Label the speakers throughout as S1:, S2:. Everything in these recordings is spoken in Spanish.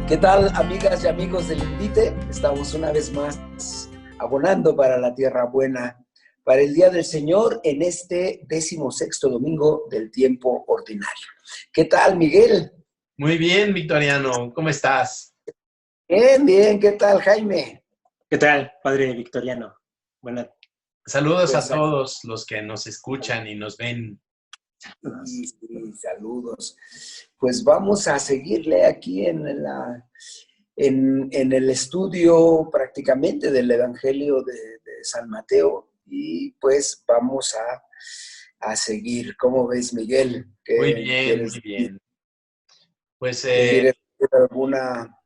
S1: ¿Qué tal, amigas y amigos del Invite? Estamos una vez más abonando para la tierra buena, para el Día del Señor en este 16º domingo del tiempo ordinario. ¿Qué tal, Miguel?
S2: Muy bien, Victoriano. ¿Cómo estás?
S1: Bien, bien. ¿Qué tal, Jaime?
S3: ¿Qué tal, padre Victoriano? Buenas.
S2: Saludos
S1: Pues,
S2: a todos los que nos escuchan y nos ven.
S1: sí, saludos. Pues vamos a seguirle aquí en el estudio prácticamente del Evangelio de San Mateo y pues vamos a seguir. ¿Cómo ves, Miguel?
S2: Muy
S1: ¿Qué
S2: bien,
S1: quieres
S2: muy bien. Pues
S1: ¿Quieres hacer alguna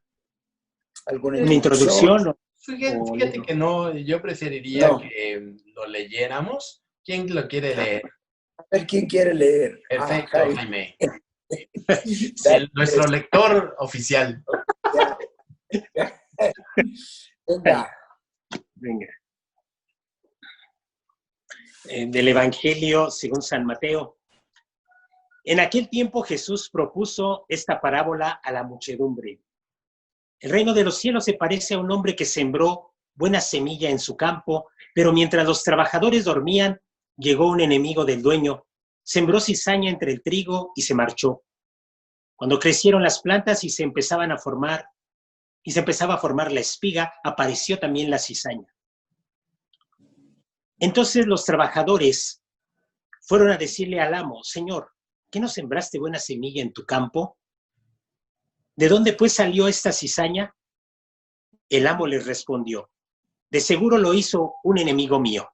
S3: ¿Una
S1: introducción?
S3: introducción?
S2: fíjate que no, yo preferiría
S1: No.
S2: que lo leyéramos. ¿Quién lo quiere leer?
S1: A ver, ¿quién quiere leer?
S2: Perfecto,
S1: Jaime.
S2: Jaime.
S1: Dale,
S2: Nuestro lector oficial.
S1: ya. Venga.
S3: Venga. Del Evangelio según San Mateo. En aquel tiempo Jesús propuso esta parábola a la muchedumbre. El reino de los cielos se parece a un hombre que sembró buena semilla en su campo, pero mientras los trabajadores dormían, llegó un enemigo del dueño, sembró cizaña entre el trigo y se marchó. Cuando crecieron las plantas y se empezaba a formar la espiga, apareció también la cizaña. Entonces los trabajadores fueron a decirle al amo: Señor, ¿qué no sembraste buena semilla en tu campo? ¿De dónde pues salió esta cizaña? El amo les respondió: de seguro lo hizo un enemigo mío.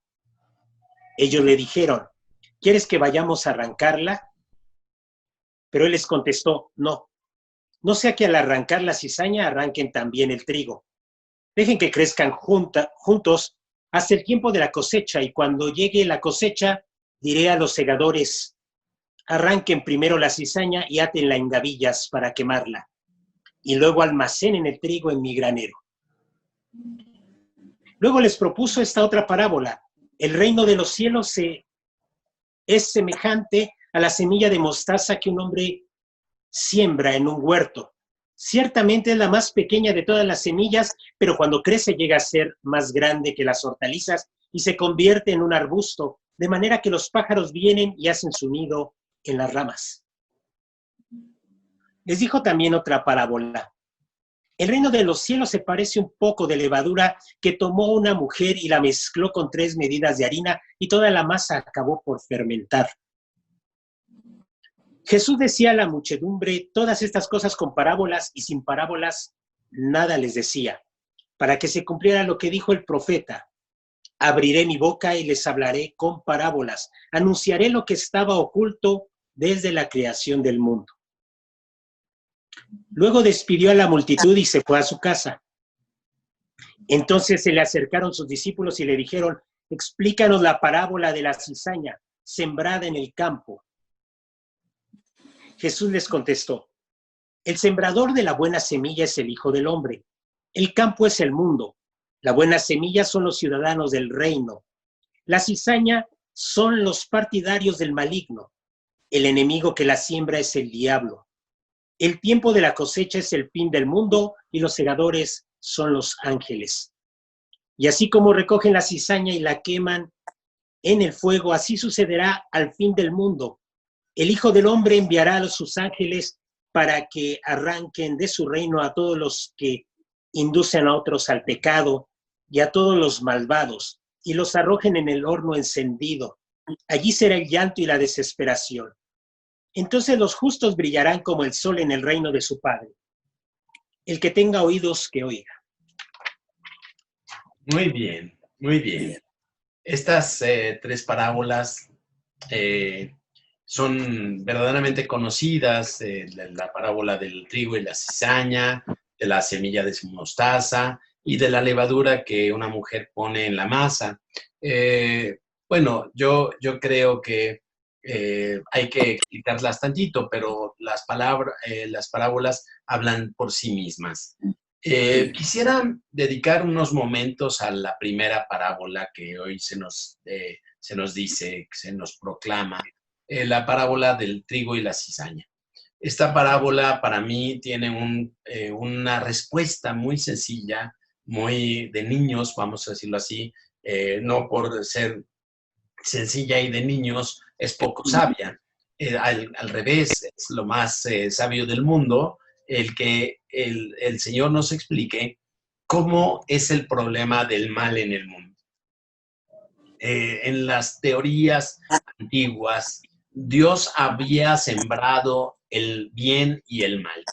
S3: Ellos le dijeron: ¿quieres que vayamos a arrancarla? Pero él les contestó: no sea que al arrancar la cizaña arranquen también el trigo. Dejen que crezcan juntos hasta el tiempo de la cosecha, y cuando llegue la cosecha, diré a los segadores: arranquen primero la cizaña y átenla en gavillas para quemarla, y luego almacenen el trigo en mi granero. Luego les propuso esta otra parábola: el reino de los cielos es semejante a la semilla de mostaza que un hombre siembra en un huerto. Ciertamente es la más pequeña de todas las semillas, pero cuando crece llega a ser más grande que las hortalizas y se convierte en un arbusto, de manera que los pájaros vienen y hacen su nido en las ramas. Les dijo también otra parábola: el reino de los cielos se parece un poco de levadura que tomó una mujer y la mezcló con 3 medidas de harina, y toda la masa acabó por fermentar. Jesús decía a la muchedumbre todas estas cosas con parábolas, y sin parábolas nada les decía, para que se cumpliera lo que dijo el profeta: abriré mi boca y les hablaré con parábolas, anunciaré lo que estaba oculto desde la creación del mundo. Luego despidió a la multitud y se fue a su casa. Entonces se le acercaron sus discípulos y le dijeron: explícanos la parábola de la cizaña sembrada en el campo. Jesús les contestó: el sembrador de la buena semilla es el Hijo del Hombre. El campo es el mundo. La buena semilla son los ciudadanos del reino. La cizaña son los partidarios del maligno. El enemigo que la siembra es el diablo. El tiempo de la cosecha es el fin del mundo y los segadores son los ángeles. Y así como recogen la cizaña y la queman en el fuego, así sucederá al fin del mundo. El Hijo del Hombre enviará a sus ángeles para que arranquen de su reino a todos los que inducen a otros al pecado y a todos los malvados, y los arrojen en el horno encendido. Allí será el llanto y la desesperación. Entonces los justos brillarán como el sol en el reino de su Padre. El que tenga oídos, que oiga.
S2: Muy bien, muy bien. Estas 3 parábolas son verdaderamente conocidas: la parábola del trigo y la cizaña, de la semilla de mostaza y de la levadura que una mujer pone en la masa. Bueno, yo creo que hay que explicarlas tantito, pero las parábolas hablan por sí mismas. Quisiera dedicar unos momentos a la primera parábola que hoy se nos dice, se nos proclama, la parábola del trigo y la cizaña. Esta parábola para mí tiene una respuesta muy sencilla, muy de niños, vamos a decirlo así, no por ser sencilla y de niños es poco sabia. Al revés, es lo más sabio del mundo el que el Señor nos explique cómo es el problema del mal en el mundo. En las teorías antiguas, Dios había sembrado el bien y el mal.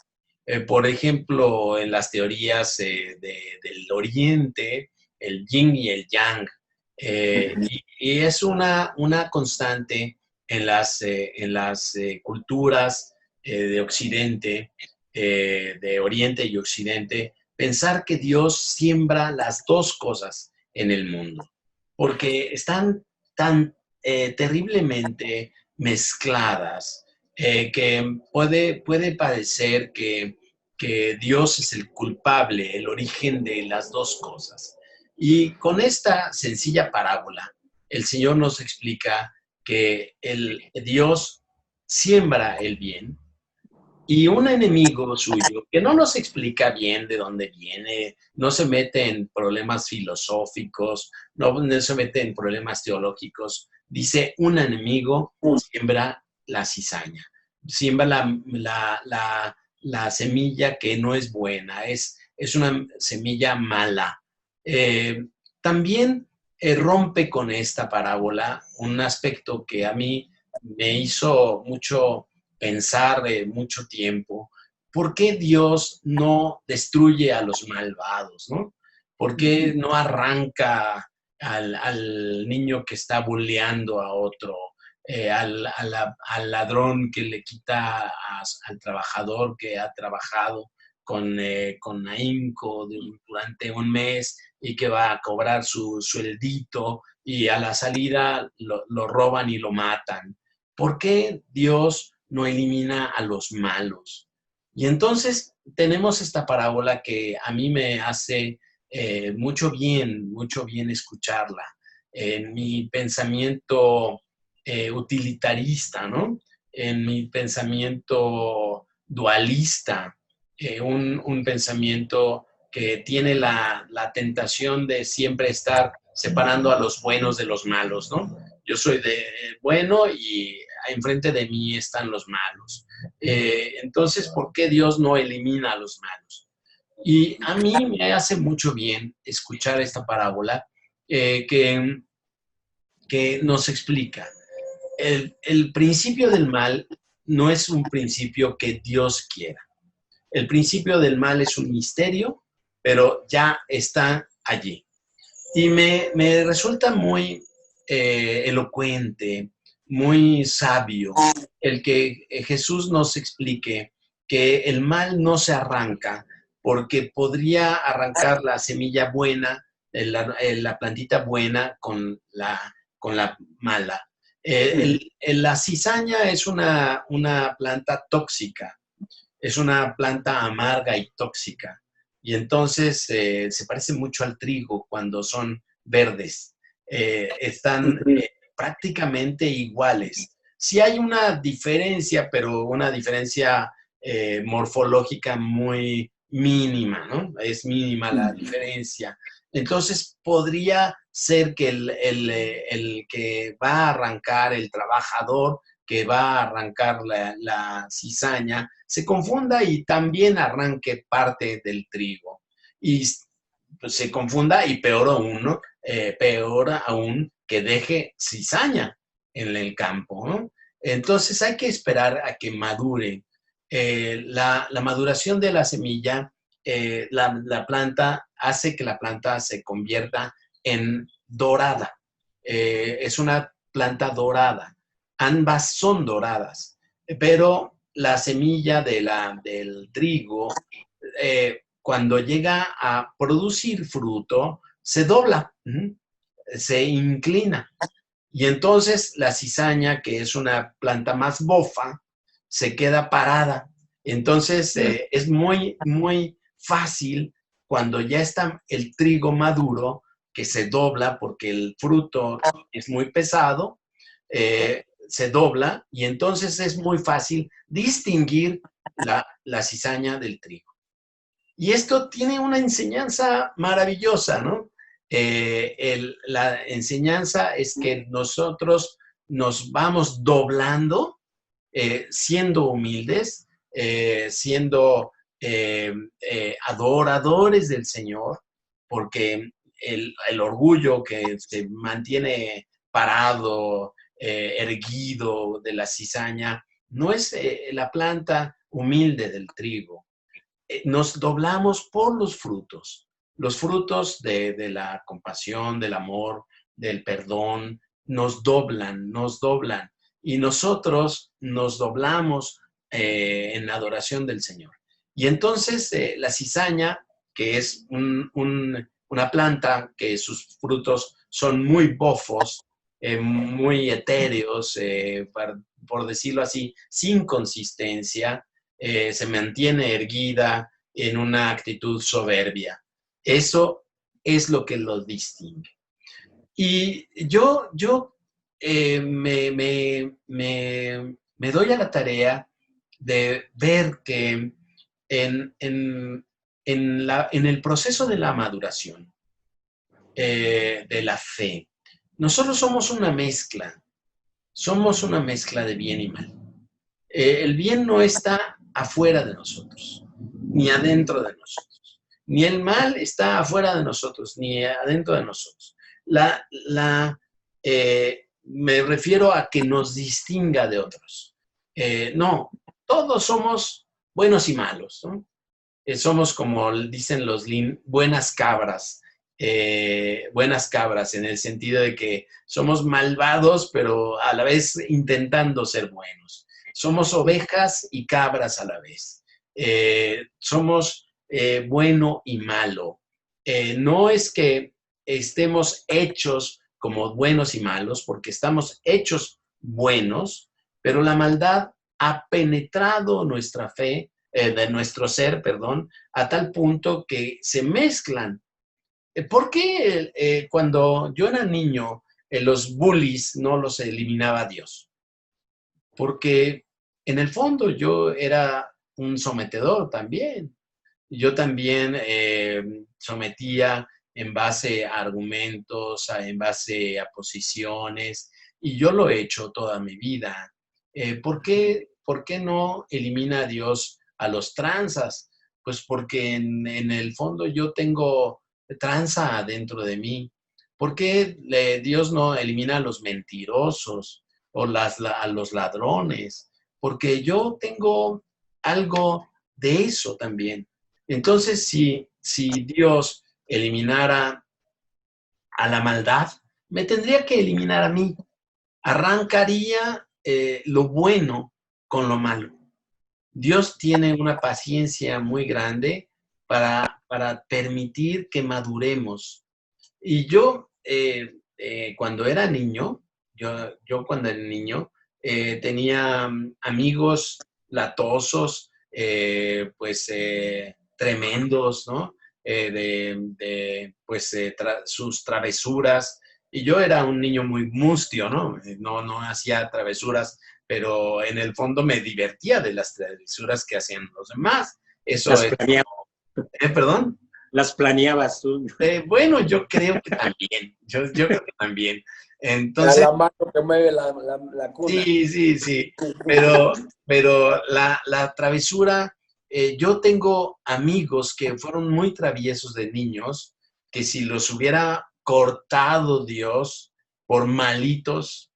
S2: Por ejemplo, en las teorías del Oriente, el yin y el yang. Y es una constante en las culturas de Occidente, de Oriente y Occidente, pensar que Dios siembra las dos cosas en el mundo, porque están tan terriblemente mezcladas que puede parecer que Dios es el culpable, el origen de las dos cosas. Y con esta sencilla parábola, el Señor nos explica que Dios siembra el bien y un enemigo suyo que no nos explica bien de dónde viene, no se mete en problemas filosóficos, no se mete en problemas teológicos, dice un enemigo siembra la cizaña, siembra la semilla que no es buena, es una semilla mala. También rompe con esta parábola un aspecto que a mí me hizo mucho pensar mucho tiempo, ¿por qué Dios no destruye a los malvados, ¿no? ¿Por qué no arranca al niño que está bulleando a otro, al ladrón que le quita al trabajador que ha trabajado con ahínco durante un mes y que va a cobrar su sueldito y a la salida lo roban y lo matan? ¿Por qué Dios no elimina a los malos? Y entonces tenemos esta parábola que a mí me hace mucho bien escucharla. En mi pensamiento utilitarista, ¿no? En mi pensamiento dualista, un pensamiento que tiene la tentación de siempre estar separando a los buenos de los malos, ¿no? Yo soy de bueno y enfrente de mí están los malos. Entonces, ¿por qué Dios no elimina a los malos? Y a mí me hace mucho bien escuchar esta parábola que nos explica. El principio del mal no es un principio que Dios quiera. El principio del mal es un misterio, pero ya está allí. Y me resulta muy elocuente, muy sabio, el que Jesús nos explique que el mal no se arranca porque podría arrancar la semilla buena, la plantita buena con la mala. La cizaña es una planta tóxica, es una planta amarga y tóxica. Y entonces se parece mucho al trigo cuando son verdes. Están prácticamente iguales. Sí hay una diferencia, pero una diferencia morfológica muy mínima, ¿no? Es mínima la diferencia. Entonces podría ser que el que va a arrancar, el trabajador que va a arrancar la cizaña, se confunda y también arranque parte del trigo. Y pues, se confunda y peor aún, ¿no? Peor aún que deje cizaña en el campo, ¿no? Entonces hay que esperar a que madure. La maduración de la semilla, la planta, hace que la planta se convierta en dorada. Es una planta dorada. Ambas son doradas, pero la semilla del trigo, cuando llega a producir fruto, se dobla, se inclina. Y entonces la cizaña, que es una planta más bofa, se queda parada. Entonces es muy, muy fácil cuando ya está el trigo maduro, que se dobla porque el fruto es muy pesado, se dobla y entonces es muy fácil distinguir la cizaña del trigo. Y esto tiene una enseñanza maravillosa, ¿no? La enseñanza es que nosotros nos vamos doblando, siendo humildes, siendo adoradores del Señor, porque el orgullo que se mantiene parado, erguido de la cizaña, no es la planta humilde del trigo. Nos doblamos por los frutos de la compasión, del amor, del perdón, nos doblan, y nosotros nos doblamos en la adoración del Señor. Y entonces la cizaña, que es una planta que sus frutos son muy bofos, muy etéreos, por decirlo así, sin consistencia, se mantiene erguida en una actitud soberbia. Eso es lo que lo distingue. Y yo me doy a la tarea de ver que en el proceso de la maduración, de la fe, nosotros somos una mezcla de bien y mal. El bien no está afuera de nosotros, ni adentro de nosotros. Ni el mal está afuera de nosotros, ni adentro de nosotros. Me refiero a que nos distinga de otros. No, todos somos buenos y malos, ¿no? Somos, como dicen los buenas cabras en el sentido de que somos malvados, pero a la vez intentando ser buenos. Somos ovejas y cabras a la vez. Somos bueno y malo. No es que estemos hechos como buenos y malos, porque estamos hechos buenos, pero la maldad ha penetrado nuestra fe, de nuestro ser, perdón, a tal punto que se mezclan. ¿Por qué cuando yo era niño los bullies no los eliminaba Dios? Porque en el fondo yo era un sometedor también. Yo también sometía en base a argumentos, en base a posiciones, y yo lo he hecho toda mi vida. ¿Por qué no elimina a Dios a los tranzas? Pues porque en el fondo yo tengo tranza dentro de mí. ¿Por qué Dios no elimina a los mentirosos o a los ladrones? Porque yo tengo algo de eso también. Entonces, si Dios eliminara a la maldad, me tendría que eliminar a mí. Arrancaría lo bueno con lo malo. Dios tiene una paciencia muy grande para permitir que maduremos. Y yo, cuando era niño, yo cuando era niño, tenía amigos latosos, tremendos, ¿no? Sus travesuras. Y yo era un niño muy mustio, ¿no? No hacía travesuras, pero en el fondo me divertía de las travesuras que hacían los demás. Eso
S3: Las
S2: es...
S3: planeabas.
S2: ¿Perdón?
S3: Las planeabas tú.
S2: Bueno, yo creo que también. Yo creo que también. Entonces,
S1: la mano que mueve la cuna.
S2: Sí. Pero la travesura, yo tengo amigos que fueron muy traviesos de niños, que si los hubiera cortado Dios por malitos,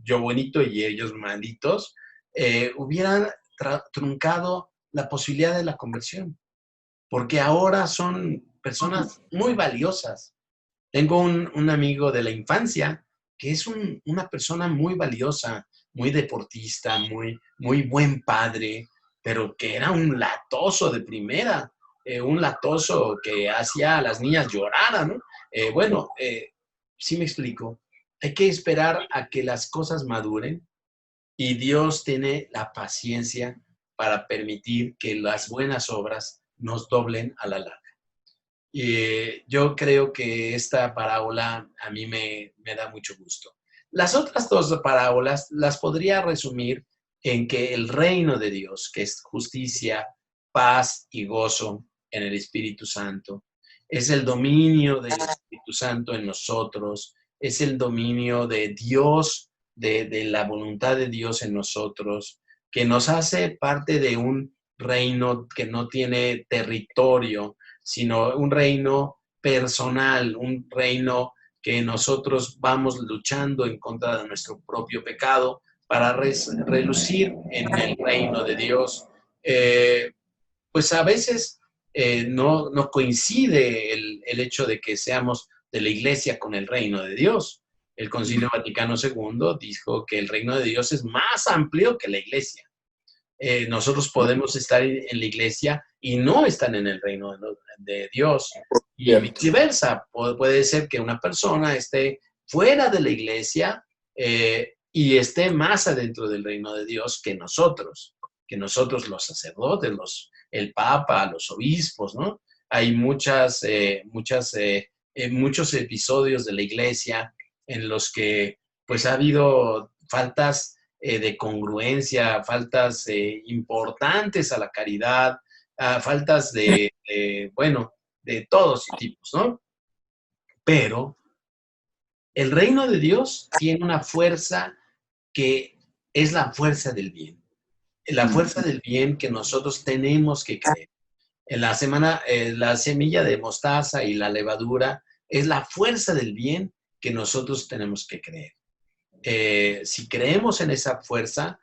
S2: yo bonito y ellos malitos, hubieran truncado la posibilidad de la conversión. Porque ahora son personas muy valiosas. Tengo un amigo de la infancia que es una persona muy valiosa, muy deportista, muy buen padre, pero que era un latoso de primera, un latoso que hacía a las niñas llorar, ¿no? Sí me explico. Hay que esperar a que las cosas maduren y Dios tiene la paciencia para permitir que las buenas obras nos doblen a la larga. Yo creo que esta parábola a mí me da mucho gusto. Las otras dos parábolas las podría resumir en que el reino de Dios, que es justicia, paz y gozo en el Espíritu Santo, es el dominio del Espíritu Santo en nosotros, es el dominio de Dios, de la voluntad de Dios en nosotros, que nos hace parte de un reino que no tiene territorio, sino un reino personal, un reino que nosotros vamos luchando en contra de nuestro propio pecado para relucir en el reino de Dios. Pues a veces no coincide el hecho de que seamos de la iglesia con el reino de Dios. El Concilio Vaticano II dijo que el reino de Dios es más amplio que la iglesia. Nosotros podemos estar en la iglesia y no estar en el reino de Dios. Y viceversa, puede ser que una persona esté fuera de la iglesia y esté más adentro del reino de Dios que nosotros los sacerdotes, el Papa, los obispos, ¿no? Hay muchos episodios de la iglesia en los que pues ha habido faltas de congruencia, faltas importantes a la caridad, faltas de todos tipos, ¿no? Pero el reino de Dios tiene una fuerza que es la fuerza del bien. La fuerza del bien que nosotros tenemos que creer. En la semilla de mostaza y la levadura es la fuerza del bien que nosotros tenemos que creer. Si creemos en esa fuerza,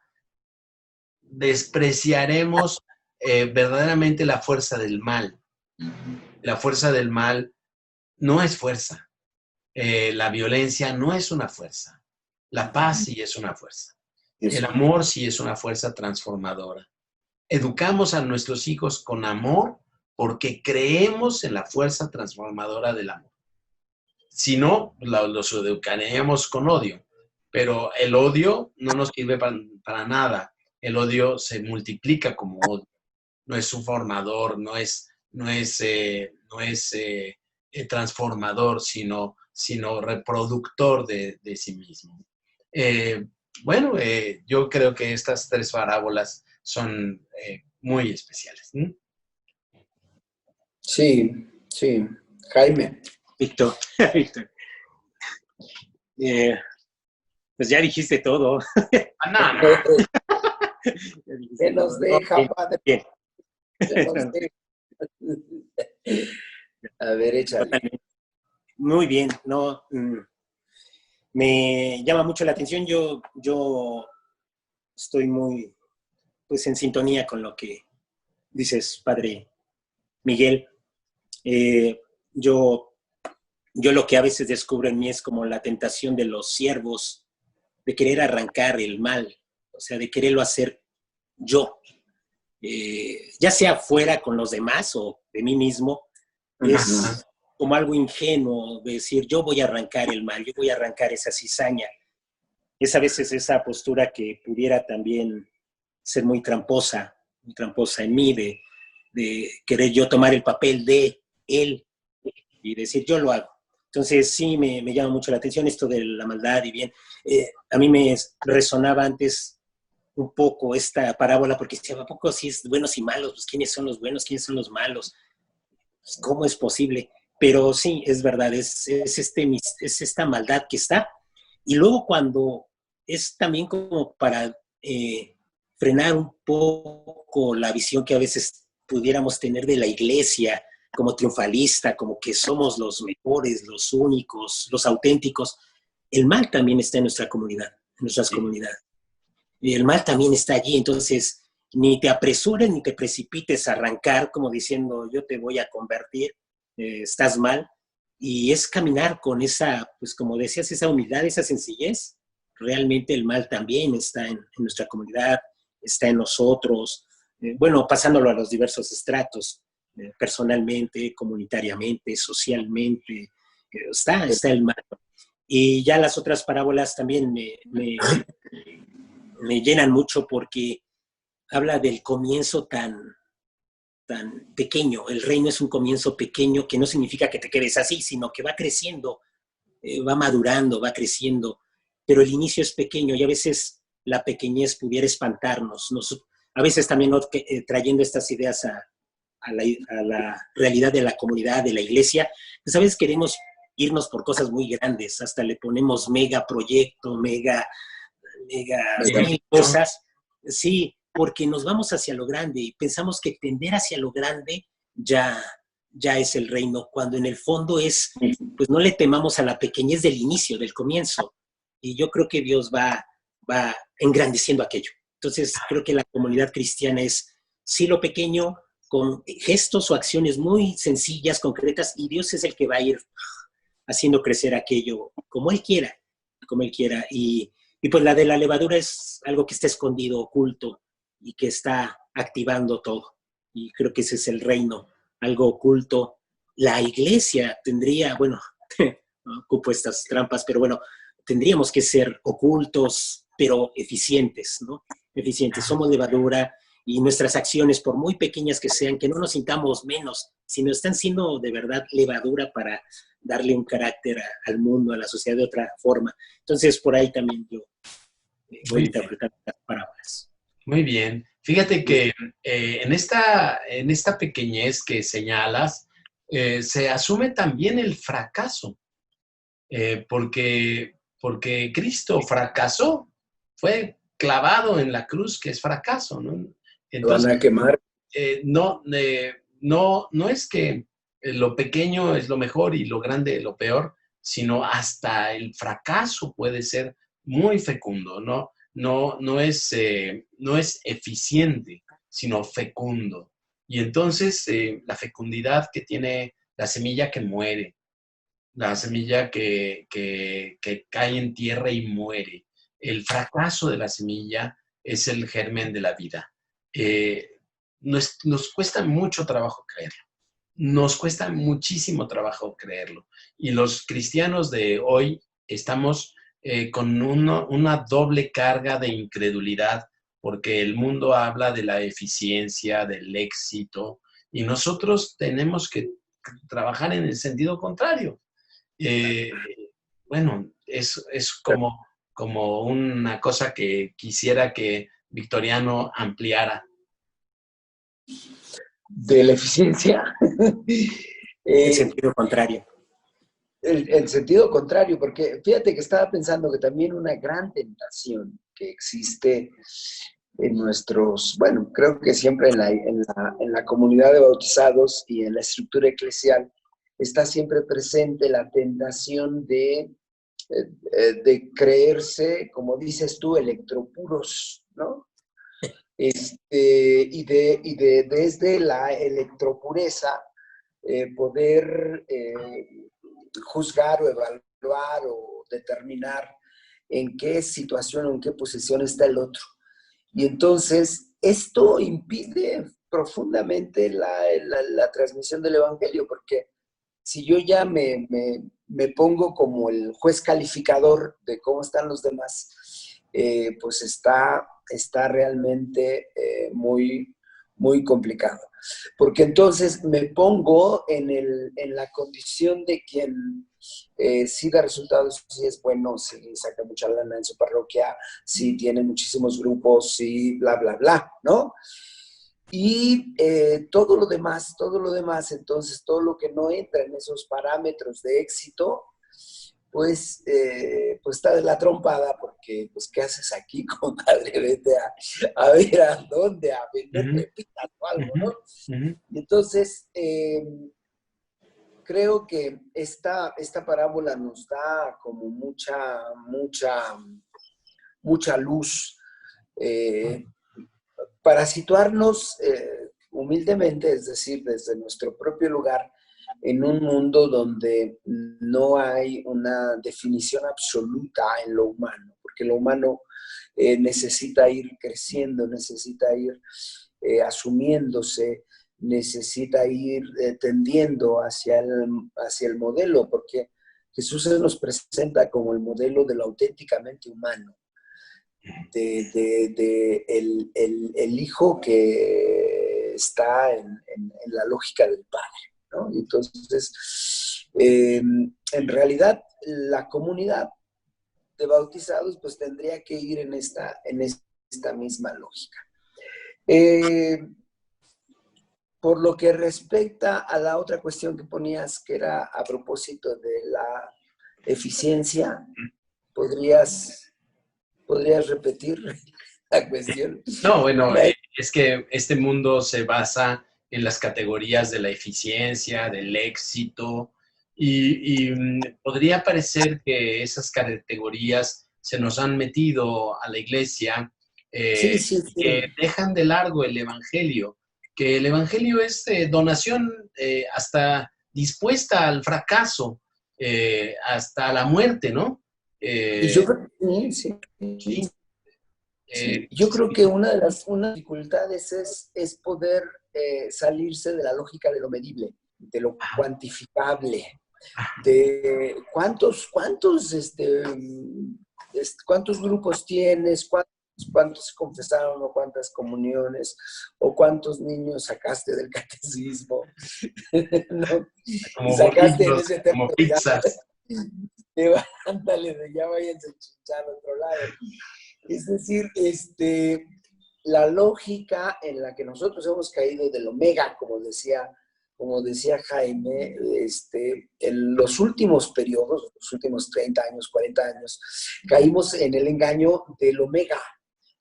S2: despreciaremos verdaderamente la fuerza del mal. La fuerza del mal no es fuerza. La violencia no es una fuerza. La paz sí es una fuerza. El amor sí es una fuerza transformadora. Educamos a nuestros hijos con amor porque creemos en la fuerza transformadora del amor. Si no, los educaremos con odio. Pero el odio no nos sirve para nada. El odio se multiplica como odio. No es un formador, no es transformador, sino reproductor de sí mismo. Yo creo que estas tres parábolas son muy especiales.
S1: Sí, sí. Jaime.
S3: Víctor. Pues ya dijiste todo.
S2: No.
S1: ¿Qué nos deja, padre?
S3: Bien.
S1: ¿Qué nos deja? A ver, échale.
S3: Muy bien. No, me llama mucho la atención. Yo estoy muy pues en sintonía con lo que dices, Padre Miguel. Yo lo que a veces descubro en mí es como la tentación de los siervos de querer arrancar el mal, o sea, de quererlo hacer yo, ya sea fuera con los demás o de mí mismo. Es como algo ingenuo de decir, yo voy a arrancar el mal, yo voy a arrancar esa cizaña. Es a veces esa postura que pudiera también ser muy tramposa en mí, de querer yo tomar el papel de él y decir, yo lo hago. Entonces sí me llama mucho la atención esto de la maldad y bien. A mí me resonaba antes un poco esta parábola porque decía, ¿a poco si es buenos y malos? Pues ¿quiénes son los buenos? ¿Quiénes son los malos? Pues, ¿cómo es posible? Pero sí, es verdad, es esta maldad que está. Y luego cuando es también como para frenar un poco la visión que a veces pudiéramos tener de la iglesia como triunfalista, como que somos los mejores, los únicos, los auténticos. El mal también está en nuestra comunidad, en nuestras comunidades. Y el mal también está allí, entonces ni te apresures ni te precipites a arrancar como diciendo yo te voy a convertir, estás mal. Y es caminar con esa, pues como decías, esa humildad, esa sencillez. Realmente el mal también está en nuestra comunidad, está en nosotros, pasándolo a los diversos estratos, personalmente, comunitariamente, socialmente, está el mal. Y ya las otras parábolas también me llenan mucho porque habla del comienzo tan pequeño. El reino es un comienzo pequeño que no significa que te quedes así, sino que va creciendo, va madurando, va creciendo. pero el inicio es pequeño y a veces la pequeñez pudiera espantarnos. A veces también trayendo estas ideas a la realidad de la comunidad, de la iglesia, pues a veces queremos irnos por cosas muy grandes, hasta le ponemos mega proyecto, mega mil cosas, sí, porque nos vamos hacia lo grande y pensamos que tender hacia lo grande ya es el reino, cuando en el fondo pues no le temamos a la pequeñez del inicio, del comienzo, y yo creo que Dios va engrandeciendo aquello. Entonces creo que la comunidad cristiana es sí lo pequeño, con gestos o acciones muy sencillas, concretas, y Dios es el que va a ir haciendo crecer aquello como Él quiera, y pues la de la levadura es algo que está escondido, oculto, y que está activando todo. Y creo que ese es el reino, algo oculto. La iglesia tendría, bueno, ocupo estas trampas, pero bueno, tendríamos que ser ocultos, pero eficientes, ¿no? Eficientes. Somos levadura y nuestras acciones, por muy pequeñas que sean, que no nos sintamos menos, sino están siendo de verdad levadura para darle un carácter al mundo, a la sociedad de otra forma. Entonces, por ahí también yo voy a interpretar las parábolas.
S2: Muy bien. Fíjate que en esta pequeñez que señalas, se asume también el fracaso, porque Cristo fracasó, fue clavado en la cruz, que es fracaso, ¿no?
S1: Entonces, van a quemar.
S2: No es que lo pequeño es lo mejor y lo grande lo peor, sino hasta el fracaso puede ser muy fecundo, ¿no? No es eficiente, sino fecundo. Y entonces la fecundidad que tiene la semilla que muere, la semilla que cae en tierra y muere. El fracaso de la semilla es el germen de la vida. Nos cuesta mucho trabajo creerlo. Nos cuesta muchísimo trabajo creerlo. Y los cristianos de hoy estamos con una doble carga de incredulidad, porque el mundo habla de la eficiencia, del éxito, y nosotros tenemos que trabajar en el sentido contrario. Bueno, es como una cosa que quisiera que Victoriano ampliara.
S1: De la eficiencia.
S3: En sentido contrario.
S1: El sentido contrario, porque fíjate que estaba pensando que también una gran tentación que existe en nuestros, bueno, creo que siempre en la comunidad de bautizados y en la estructura eclesial, está siempre presente la tentación de creerse, como dices tú, electropuros, ¿no? Y desde la electropureza poder juzgar o evaluar o determinar en qué situación o en qué posición está el otro. Y entonces esto impide profundamente la transmisión del evangelio, porque si yo ya me pongo como el juez calificador de cómo están los demás, pues está realmente muy, muy complicado. Porque entonces me pongo en la condición de quien sí da resultados, sí es bueno, sí saca mucha lana en su parroquia, sí tiene muchísimos grupos, sí bla, bla, bla, ¿no? Y todo lo demás, entonces todo lo que no entra en esos parámetros de éxito, pues está de la trompada, porque pues ¿qué haces aquí, compadre? Vete a ver a dónde, a vender pepitas o algo, ¿no? Y entonces creo que esta parábola nos da como mucha luz para situarnos humildemente, es decir, desde nuestro propio lugar, en un mundo donde no hay una definición absoluta en lo humano, porque lo humano necesita ir creciendo, necesita ir asumiéndose, necesita ir tendiendo hacia el modelo, porque Jesús se nos presenta como el modelo de lo auténticamente humano, el hijo que está en la lógica del padre, ¿no? Y entonces, en realidad, la comunidad de bautizados, pues tendría que ir en esta misma lógica. Por lo que respecta a la otra cuestión que ponías, que era a propósito de la eficiencia, ¿podrías repetir la cuestión?
S2: No, bueno, es que este mundo se basa en las categorías de la eficiencia, del éxito, y podría parecer que esas categorías se nos han metido a la iglesia,
S1: Sí, sí,
S2: que
S1: sí.
S2: dejan de largo el evangelio, que el evangelio es donación hasta dispuesta al fracaso, hasta la muerte, ¿no?
S1: Y yo creo que sí, sí.
S2: Sí,
S1: Sí, yo creo que una de las dificultades es poder salirse de la lógica de lo medible, de lo cuantificable, de cuántos grupos tienes, cuántos se confesaron o cuántas comuniones, o cuántos niños sacaste del catecismo, ¿no? Y
S2: como
S1: sacaste en
S2: bolillos,
S1: ese
S2: como
S1: termo,
S2: pizzas.
S1: ándale, ya váyanse a chinchar a otro lado. Es decir, la lógica en la que nosotros hemos caído del omega, como decía Jaime, en los últimos periodos, los últimos 30 años, 40 años, caímos en el engaño del omega,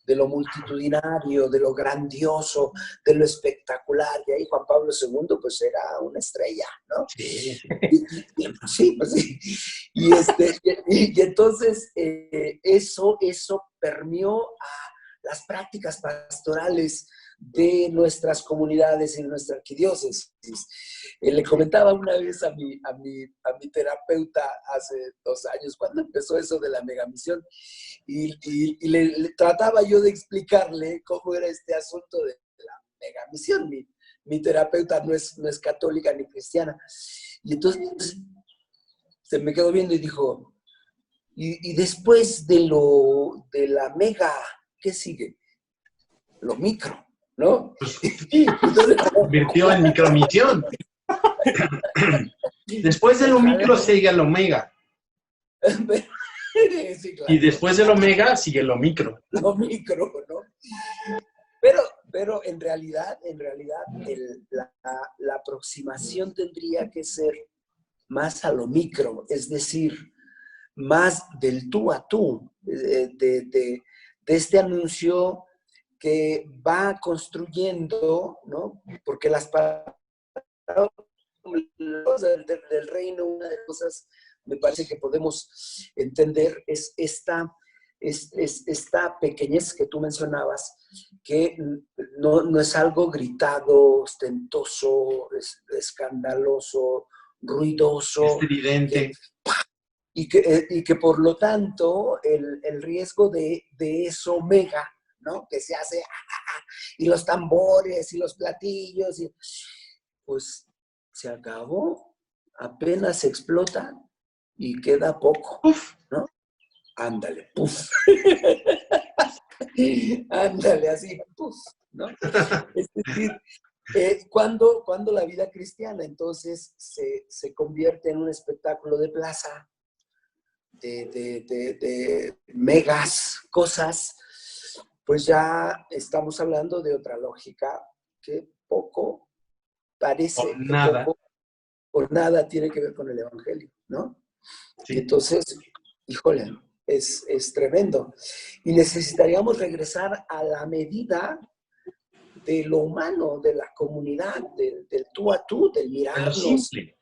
S1: de lo multitudinario, de lo grandioso, de lo espectacular. Y ahí Juan Pablo II, pues era una estrella, ¿no?
S2: Sí, sí.
S1: Sí, pues sí. Y entonces eso permeó a las prácticas pastorales de nuestras comunidades y de nuestra arquidiócesis. Le comentaba una vez a mi terapeuta hace 2 años, cuando empezó eso de la megamisión, y le trataba yo de explicarle cómo era este asunto de la megamisión. Mi terapeuta no es católica ni cristiana. Y entonces se me quedó viendo y dijo, y después de la mega, ¿qué sigue? Lo micro, ¿no?
S2: Pues
S1: Y entonces,
S2: se convirtió en micromisión. Después del omicro sigue el omega.
S1: sí,
S2: Y
S1: claro,
S2: después del omega sigue el omicro.
S1: lo micro, ¿no? Pero en realidad la aproximación tendría que ser más a lo micro, es decir, más del tú a tú, de este anuncio que va construyendo, ¿no? Porque las palabras del reino, una de las cosas me parece que podemos entender es esta pequeñez que tú mencionabas, que no es algo gritado, ostentoso, escandaloso, ruidoso,
S2: Estridente.
S1: y que por lo tanto el riesgo de eso omega, ¿no? Que se hace, y los tambores y los platillos, pues se acabó, apenas explota y queda poco,
S2: Uf.
S1: ¿no? Ándale, puf. Ándale, así, puf, ¿no? Es decir, cuando la vida cristiana entonces se convierte en un espectáculo de plaza, de megas cosas, pues ya estamos hablando de otra lógica que poco,
S2: O
S1: parece que
S2: nada.
S1: poco o nada tiene que ver con el Evangelio, ¿no?
S2: Sí.
S1: Y entonces, híjole, es tremendo. Y necesitaríamos regresar a la medida de lo humano, de la comunidad, del tú a tú, del
S2: De lo
S1: mirarnos.
S2: simple.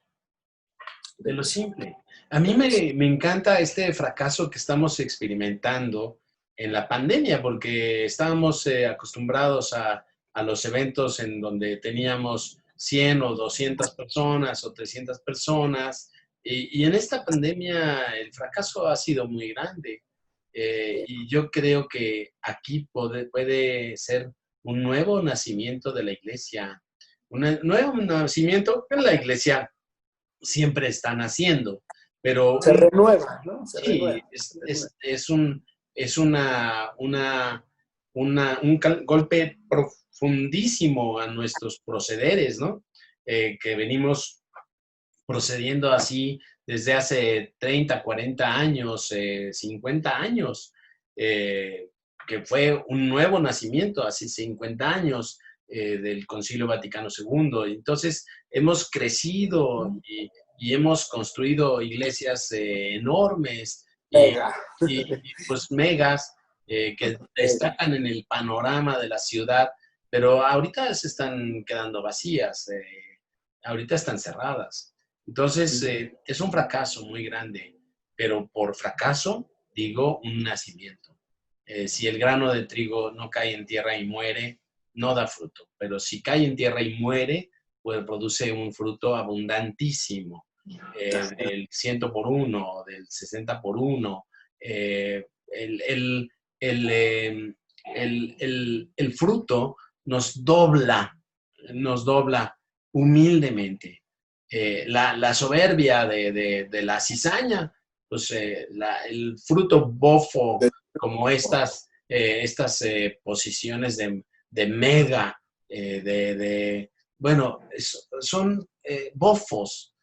S2: De lo simple. A mí me encanta este fracaso que estamos experimentando en la pandemia, porque estábamos acostumbrados a los eventos en donde teníamos 100 o 200 personas o 300 personas, y en esta pandemia el fracaso ha sido muy grande. Y yo creo que aquí puede ser un nuevo nacimiento de la iglesia, un nuevo nacimiento que la iglesia siempre están haciendo, pero
S1: Se renueva, ¿no? Se
S2: sí,
S1: renueva.
S2: es un golpe profundísimo a nuestros procederes, ¿no? Que venimos procediendo así desde hace 30, 40 años, 50 años, que fue un nuevo nacimiento, hace 50 años del Concilio Vaticano II. Entonces, hemos crecido y hemos construido iglesias enormes
S1: Mega.
S2: pues megas que destacan en el panorama de la ciudad, pero ahorita se están quedando vacías, ahorita están cerradas. Entonces, es un fracaso muy grande, pero por fracaso digo un nacimiento. Si el grano de trigo no cae en tierra y muere, no da fruto, pero si cae en tierra y muere, pues produce un fruto abundantísimo, del 100 por 1, del 60 por 1. El, el fruto nos dobla humildemente. La soberbia de la cizaña, pues el fruto bofo, como estas posiciones de mega, bueno, son bofos.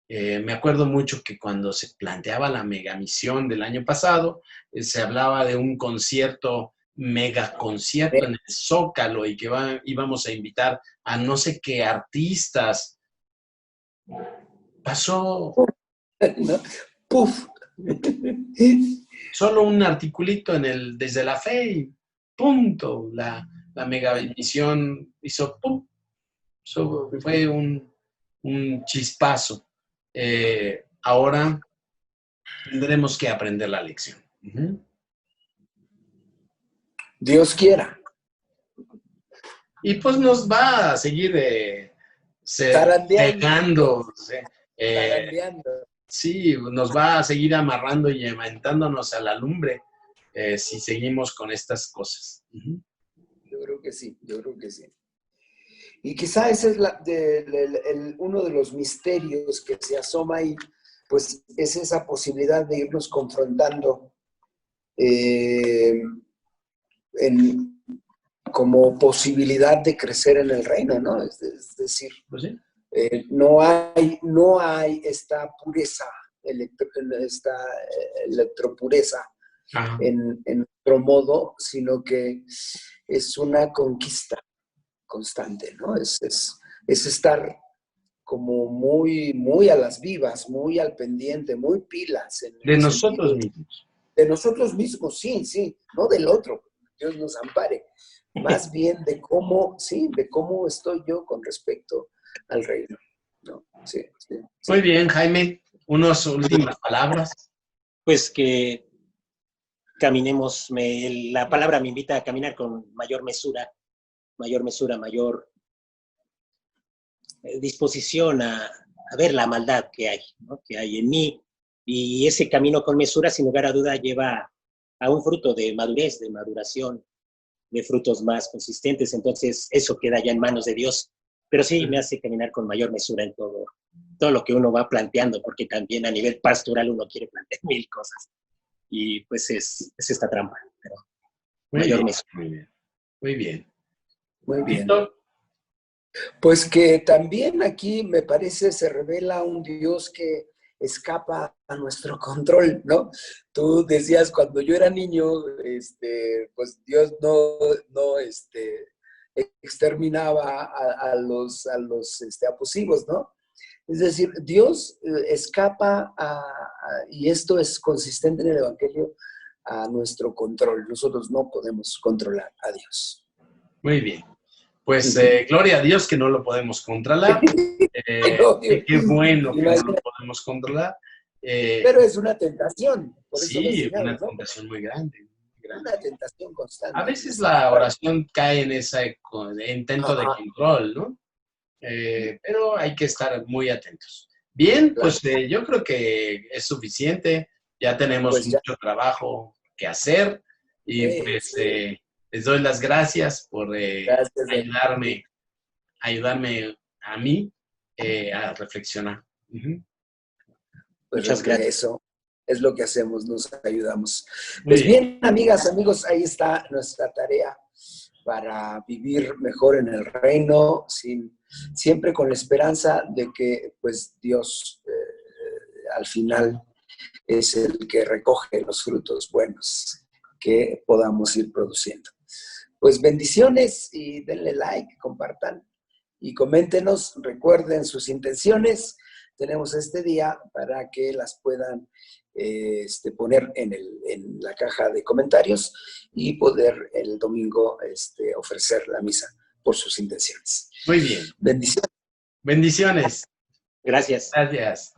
S2: Me acuerdo mucho que cuando se planteaba la megamisión del año pasado, se hablaba de un concierto, megaconcierto en el Zócalo y que íbamos a invitar a no sé qué artistas. Pasó
S1: ¿No? ¡Puf!
S2: solo un articulito desde la fe y punto, la megamisión hizo pum. Fue un chispazo. Ahora tendremos que aprender la lección.
S1: Dios quiera.
S2: Y pues nos va a seguir
S1: Zarandeando.
S2: cegando. Sí, nos va a seguir amarrando y aventándonos a la lumbre si seguimos con estas cosas.
S1: Yo creo que sí, yo creo que sí. Y quizá ese es uno de los misterios que se asoma ahí, pues es esa posibilidad de irnos confrontando como posibilidad de crecer en el reino, ¿no? Es decir,
S2: ¿Pues sí?
S1: No hay esta pureza, esta electropureza en nuestro modo, sino que es una conquista constante, ¿no? Es estar como muy a las vivas, muy al pendiente, muy pilas.
S2: De nosotros mismos.
S1: De nosotros mismos, sí, no del otro, Dios nos ampare. Más bien de cómo estoy yo con respecto al reino. ¿No? Sí.
S2: Muy bien, Jaime, unas últimas palabras.
S3: Pues que caminemos, la palabra me invita a caminar con mayor mesura, mayor disposición a ver la maldad que hay, ¿no? Que hay en mí. Y ese camino con mesura, sin lugar a duda, lleva a un fruto de madurez, de maduración, de frutos más consistentes. Entonces, eso queda ya en manos de Dios. Pero sí me hace caminar con mayor mesura en todo lo que uno va planteando, porque también a nivel pastoral uno quiere plantear mil cosas. Y pues es esta trampa. Pero mayor mesura.
S2: Muy bien.
S1: ¿Listo? Pues que también aquí me parece se revela un Dios que escapa a nuestro control, ¿no? Tú decías, cuando yo era niño, pues Dios no exterminaba a los abusivos, ¿no? Es decir, Dios escapa y esto es consistente en el Evangelio, a nuestro control. Nosotros no podemos controlar a Dios.
S2: Muy bien. Pues gloria a Dios que no lo podemos controlar. Qué bueno que no lo podemos controlar.
S1: Pero es una tentación.
S2: Por eso sí, una tentación muy grande.
S1: Una tentación constante.
S2: A veces la oración cae en ese intento de control, ¿no? Pero hay que estar muy atentos. Bien, pues yo creo que es suficiente. Ya tenemos mucho trabajo que hacer. Y pues les doy las gracias por ayudarme a mí a reflexionar.
S1: Pues muchas gracias. Eso es lo que hacemos, nos ayudamos. Pues bien, amigas, amigos, ahí está nuestra tarea para vivir mejor en el reino, siempre con la esperanza de que pues Dios al final es el que recoge los frutos buenos que podamos ir produciendo. Pues bendiciones y denle like, compartan y coméntenos, recuerden sus intenciones. Tenemos este día para que las puedan poner en la caja de comentarios y poder el domingo ofrecer la misa por sus intenciones.
S2: Muy bien.
S1: Bendiciones.
S2: Bendiciones.
S3: Gracias.
S2: Gracias.